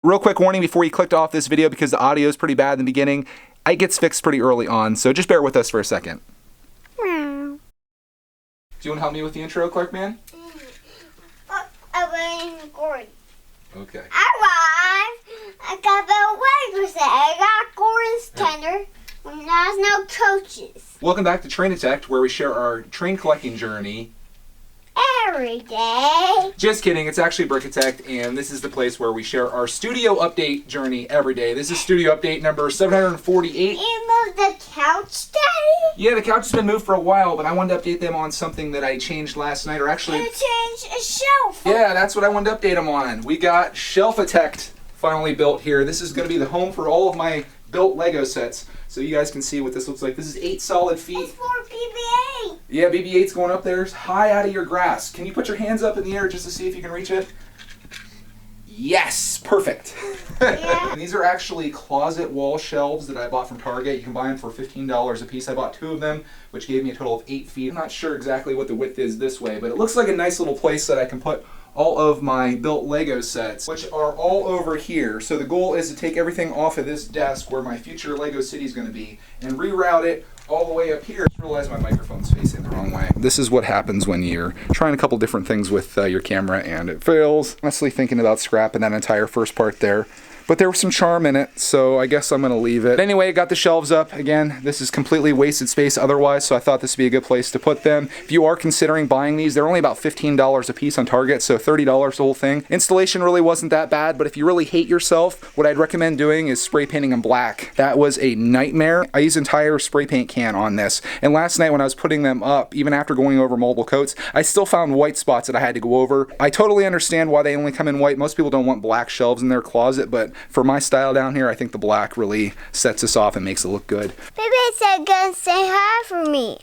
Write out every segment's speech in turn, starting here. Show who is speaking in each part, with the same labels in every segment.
Speaker 1: Real quick warning before you clicked off this video, because the audio is pretty bad in the beginning, it gets fixed pretty early on, so just bear with us for a second.
Speaker 2: Meow.
Speaker 1: Do you want to help me with the intro, Clark Man?
Speaker 2: I'm Gordon.
Speaker 1: Okay.
Speaker 2: I got the Lego set. I got Gordon's tender. When there's no coaches.
Speaker 1: Welcome back to brickitect, where we share our train collecting journey
Speaker 2: Every day.
Speaker 1: Just kidding, it's actually brickitect, and this is the place where we share our studio update journey every day. This is studio update number 748.
Speaker 2: You moved the couch, Daddy?
Speaker 1: Yeah, the couch has been moved for a while, but I wanted to update them on something that I changed last night, or actually...
Speaker 2: You changed a shelf.
Speaker 1: Yeah, that's what I wanted to update them on. We got brickitect finally built here. This is going to be the home for all of my built Lego sets. So you guys can see what this looks like. This is 8 solid feet.
Speaker 2: It's for BB-8.
Speaker 1: Yeah, BB-8's going up there high out of your grass. Can you put your hands up in the air just to see if you can reach it? Yes, perfect.
Speaker 2: Yeah.
Speaker 1: And these are actually closet wall shelves that I bought from Target. You can buy them for $15 a piece. I bought 2 of them, which gave me a total of 8 feet. I'm not sure exactly what the width is this way, but it looks like a nice little place that I can put all of my built Lego sets, which are all over here. So the goal is to take everything off of this desk where my future Lego city is going to be and reroute it all the way up here. I realize my microphone's facing the wrong way. This is what happens when you're trying a couple different things with your camera and it fails. Honestly thinking about scrapping that entire first part there. But there was some charm in it, so I guess I'm going to leave it. But anyway, I got the shelves up. Again, this is completely wasted space otherwise, so I thought this would be a good place to put them. If you are considering buying these, they're only about $15 a piece on Target, so $30 the whole thing. Installation really wasn't that bad, but if you really hate yourself, what I'd recommend doing is spray painting them black. That was a nightmare. I used an entire spray paint can on this, and last night when I was putting them up, even after going over multiple coats, I still found white spots that I had to go over. I totally understand why they only come in white. Most people don't want black shelves in their closet, but for my style down here, I think the black really sets us off and makes it look good.
Speaker 2: Baby said gonna say hi for me.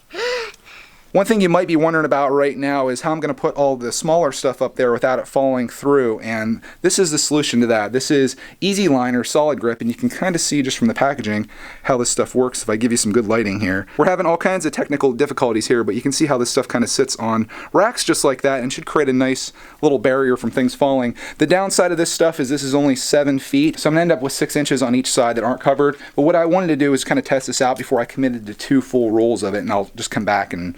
Speaker 1: One thing you might be wondering about right now is how I'm going to put all the smaller stuff up there without it falling through, and this is the solution to that. This is Easy Liner Solid Grip, and you can kind of see just from the packaging how this stuff works if I give you some good lighting here. We're having all kinds of technical difficulties here, but you can see how this stuff kind of sits on racks just like that and should create a nice little barrier from things falling. The downside of this stuff is this is only 7 feet, so I'm going to end up with 6 inches on each side that aren't covered, but what I wanted to do is kind of test this out before I committed to 2 full rolls of it, and I'll just come back and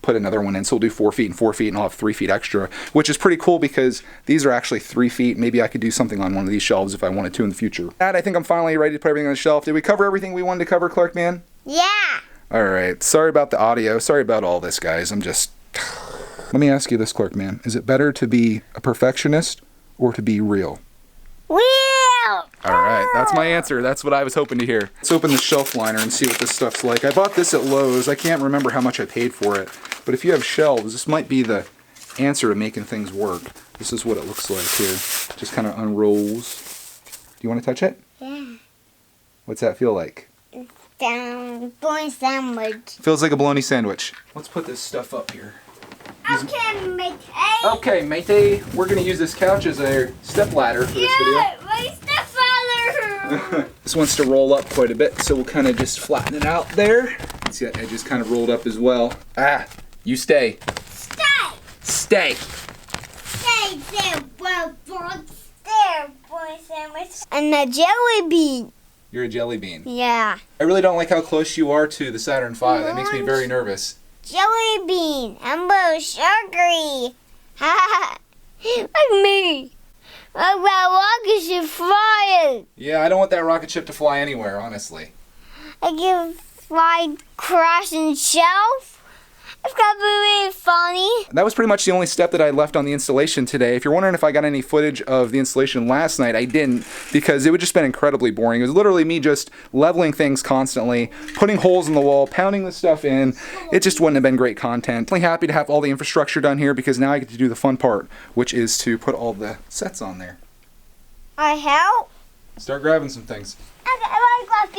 Speaker 1: put another one in, so we'll do 4 feet and 4 feet, and I'll have 3 feet extra, which is pretty cool because these are actually 3 feet. Maybe I could do something on one of these shelves if I wanted to in the future. I think I'm finally ready to put everything on the shelf. Did we cover everything we wanted to cover, Clark Man?
Speaker 2: Yeah.
Speaker 1: All right. Sorry about the audio. Sorry about all this, guys. I'm just... Let me ask you this, Clark Man. Is it better to be a perfectionist or to be real?
Speaker 2: Real.
Speaker 1: All right, that's my answer. That's what I was hoping to hear. Let's open the shelf liner and see what this stuff's like. I bought this at Lowe's. I can't remember how much I paid for it, but if you have shelves, this might be the answer to making things work. This is what it looks like here. Just kind of unrolls. Do you want to touch it?
Speaker 2: Yeah.
Speaker 1: What's that feel like?
Speaker 2: Bologna sandwich.
Speaker 1: Feels like a bologna sandwich. Let's put this stuff up here.
Speaker 2: Okay, mate.
Speaker 1: Okay, matey. We're going to use this couch as a step ladder for this video.
Speaker 2: My stepfather.
Speaker 1: This wants to roll up quite a bit, so we'll kind of just flatten it out there. See that edge is kind of rolled up as well. Ah, you stay.
Speaker 2: Stay.
Speaker 1: Stay.
Speaker 2: Stay there, boy sandwich. And a jelly bean.
Speaker 1: You're a jelly bean.
Speaker 2: Yeah.
Speaker 1: I really don't like how close you are to the Saturn V. That makes me very nervous.
Speaker 2: Jelly bean. I'm a sugary. Ha like me. Like that rocket ship flying.
Speaker 1: Yeah, I don't want that rocket ship to fly anywhere, honestly.
Speaker 2: I can fly crashing shelf. It's gonna be really funny.
Speaker 1: That was pretty much the only step that I left on the installation today. If you're wondering if I got any footage of the installation last night, I didn't, because it would just been incredibly boring. It was literally me just leveling things constantly, putting holes in the wall, pounding the stuff in. It just wouldn't have been great content. I'm happy to have all the infrastructure done here because now I get to do the fun part, which is to put all the sets on there.
Speaker 2: I help.
Speaker 1: Start grabbing some things.
Speaker 2: I like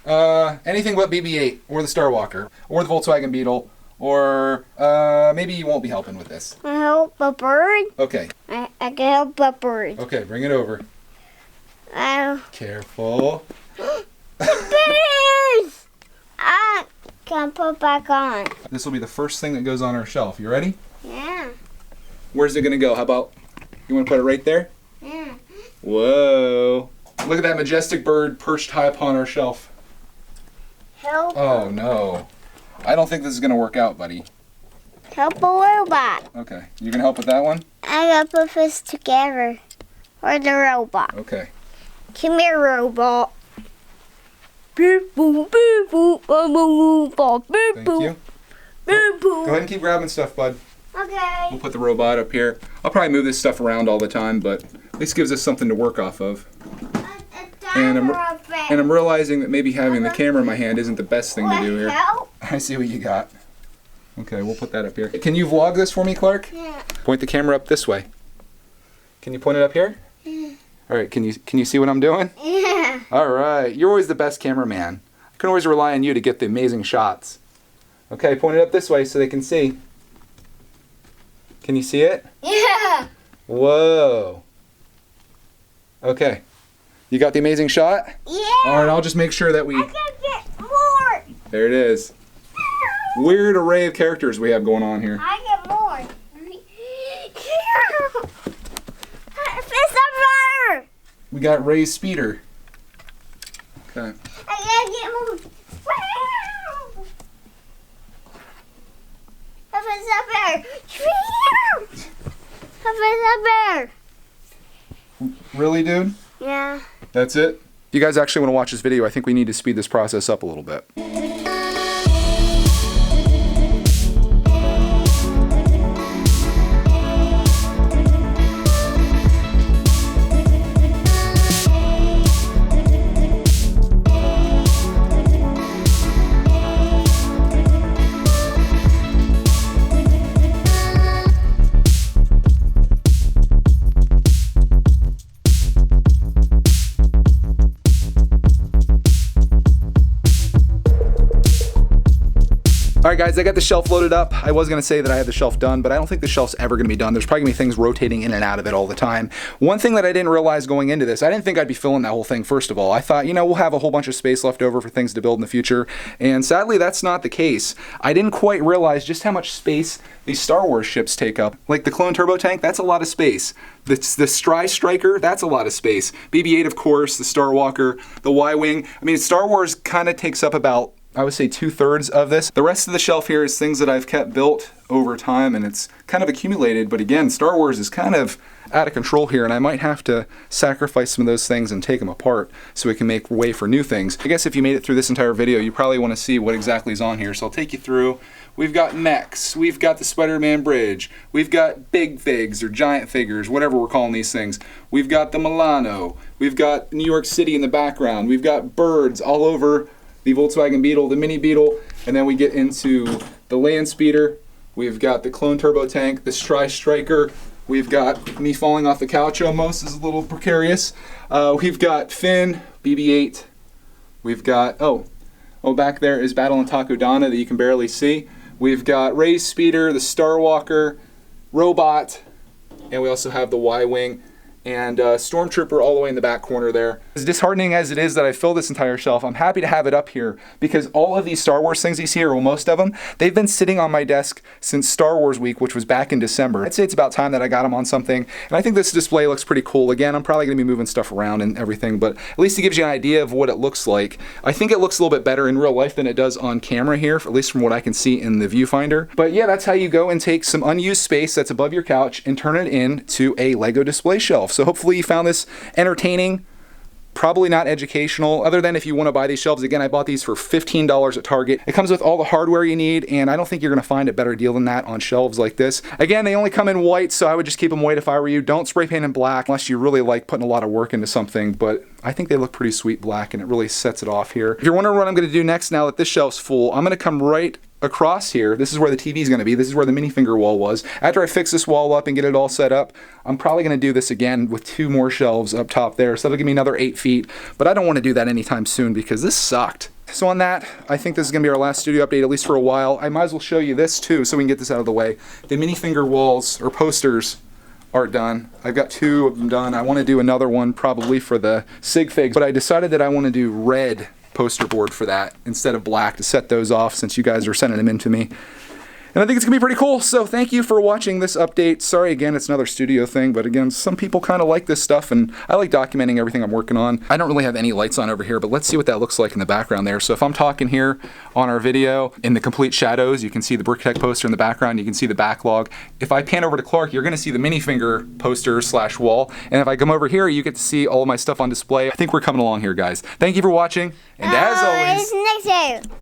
Speaker 2: BB-8.
Speaker 1: Anything but BB-8 or the Star Walker or the Volkswagen Beetle. Or maybe you won't be helping with this.
Speaker 2: I help a bird.
Speaker 1: Okay.
Speaker 2: I can help a bird.
Speaker 1: Okay, bring it over.
Speaker 2: Oh.
Speaker 1: Careful.
Speaker 2: Bears! I can put back on.
Speaker 1: This will be the first thing that goes on our shelf. You ready?
Speaker 2: Yeah.
Speaker 1: Where's it going to go? How about, you want to put it right there?
Speaker 2: Yeah.
Speaker 1: Whoa. Look at that majestic bird perched high upon our shelf.
Speaker 2: Help.
Speaker 1: Oh no. I don't think this is gonna work out, buddy.
Speaker 2: Help a robot.
Speaker 1: Okay, you gonna help with that one?
Speaker 2: I gotta put this together. Or the robot.
Speaker 1: Okay.
Speaker 2: Come here, robot. Beep boop, beep boop, boop, boop, beep
Speaker 1: Thank
Speaker 2: boop,
Speaker 1: you.
Speaker 2: beep
Speaker 1: Go
Speaker 2: boop.
Speaker 1: ahead and keep grabbing stuff, bud.
Speaker 2: Okay.
Speaker 1: We'll put the robot up here. I'll probably move this stuff around all the time, but at least gives us something to work off of. And I'm realizing that maybe having the camera in my hand isn't the best thing to do here. I see what you got. Okay, we'll put that up here. Can you vlog this for me, Clark?
Speaker 2: Yeah.
Speaker 1: Point the camera up this way. Can you point it up here?
Speaker 2: Yeah.
Speaker 1: All right, can you see what I'm doing?
Speaker 2: Yeah.
Speaker 1: All right, you're always the best cameraman. I can always rely on you to get the amazing shots. Okay, point it up this way so they can see. Can you see it?
Speaker 2: Yeah.
Speaker 1: Whoa. Okay. You got the amazing shot?
Speaker 2: Yeah.
Speaker 1: All right, I'll just make sure that we...
Speaker 2: I gotta get more.
Speaker 1: There it is. Weird array of characters we have going on here.
Speaker 2: I get more. Fist up fire.
Speaker 1: We got Ray's speeder. Okay.
Speaker 2: I gotta get more. Fist up there. Fist up there.
Speaker 1: Really, dude?
Speaker 2: Yeah.
Speaker 1: That's it? If you guys actually want to watch this video, I think we need to speed this process up a little bit. Alright guys, I got the shelf loaded up. I was going to say that I had the shelf done, but I don't think the shelf's ever going to be done. There's probably going to be things rotating in and out of it all the time. One thing that I didn't realize going into this, I didn't think I'd be filling that whole thing first of all. I thought, you know, we'll have a whole bunch of space left over for things to build in the future, and sadly that's not the case. I didn't quite realize just how much space these Star Wars ships take up. Like the clone turbo tank, that's a lot of space. The Striker, that's a lot of space. BB-8, of course, the Star Walker, the Y-Wing. I mean, Star Wars kind of takes up about, I would say, 2/3 of this. The rest of the shelf here is things that I've kept built over time, and it's kind of accumulated, but again, Star Wars is kind of out of control here, and I might have to sacrifice some of those things and take them apart so we can make way for new things. I guess if you made it through this entire video, you probably want to see what exactly is on here, so I'll take you through. We've got mechs, we've got the Spider-Man bridge, we've got big figs or giant figures, whatever we're calling these things. We've got the Milano, we've got New York City in the background, we've got birds all over the Volkswagen Beetle, the Mini Beetle, and then we get into the Land Speeder. We've got the clone turbo tank, the Striker. We've got me falling off the couch almost, is a little precarious. We've got Finn, BB-8. We've got, oh, back there is Battle in Takodana that you can barely see. We've got Ray's Speeder, the Star Walker, Robot, and we also have the Y-Wing. And Stormtrooper all the way in the back corner there. As disheartening as it is that I filled this entire shelf, I'm happy to have it up here because all of these Star Wars things you see, or most of them, they've been sitting on my desk since Star Wars Week, which was back in December. I'd say it's about time that I got them on something, and I think this display looks pretty cool. Again, I'm probably going to be moving stuff around and everything, but at least it gives you an idea of what it looks like. I think it looks a little bit better in real life than it does on camera here, at least from what I can see in the viewfinder. But yeah, that's how you go and take some unused space that's above your couch and turn it into a Lego display shelf. So hopefully you found this entertaining, probably not educational, other than if you want to buy these shelves. Again, I bought these for $15 at Target. It comes with all the hardware you need, and I don't think you're going to find a better deal than that on shelves like this. Again, they only come in white, so I would just keep them white if I were you. Don't spray paint in black unless you really like putting a lot of work into something, but I think they look pretty sweet black, and it really sets it off here. If you're wondering what I'm going to do next now that this shelf's full, I'm going to come right across here. This is where the TV is going to be. This is where the minifinger wall was. After I fix this wall up and get it all set up, I'm probably going to do this again with 2 more shelves up top there. So that'll give me another 8 feet, but I don't want to do that anytime soon because this sucked. So on that, I think this is going to be our last studio update, at least for a while. I might as well show you this too so we can get this out of the way. The minifinger walls or posters are done. I've got 2 of them done. I want to do another one probably for the sig figs, but I decided that I want to do red poster board for that instead of black to set those off since you guys are sending them in to me. And I think it's gonna be pretty cool. So thank you for watching this update. Sorry again, it's another studio thing, but again, some people kind of like this stuff, and I like documenting everything I'm working on. I don't really have any lights on over here, but let's see what that looks like in the background there. So if I'm talking here on our video, in the complete shadows, you can see the brickitect poster in the background, you can see the backlog. If I pan over to Clark, you're gonna see the minifinger poster / wall. And if I come over here, you get to see all of my stuff on display. I think we're coming along here, guys. Thank you for watching, and as always,
Speaker 2: next year.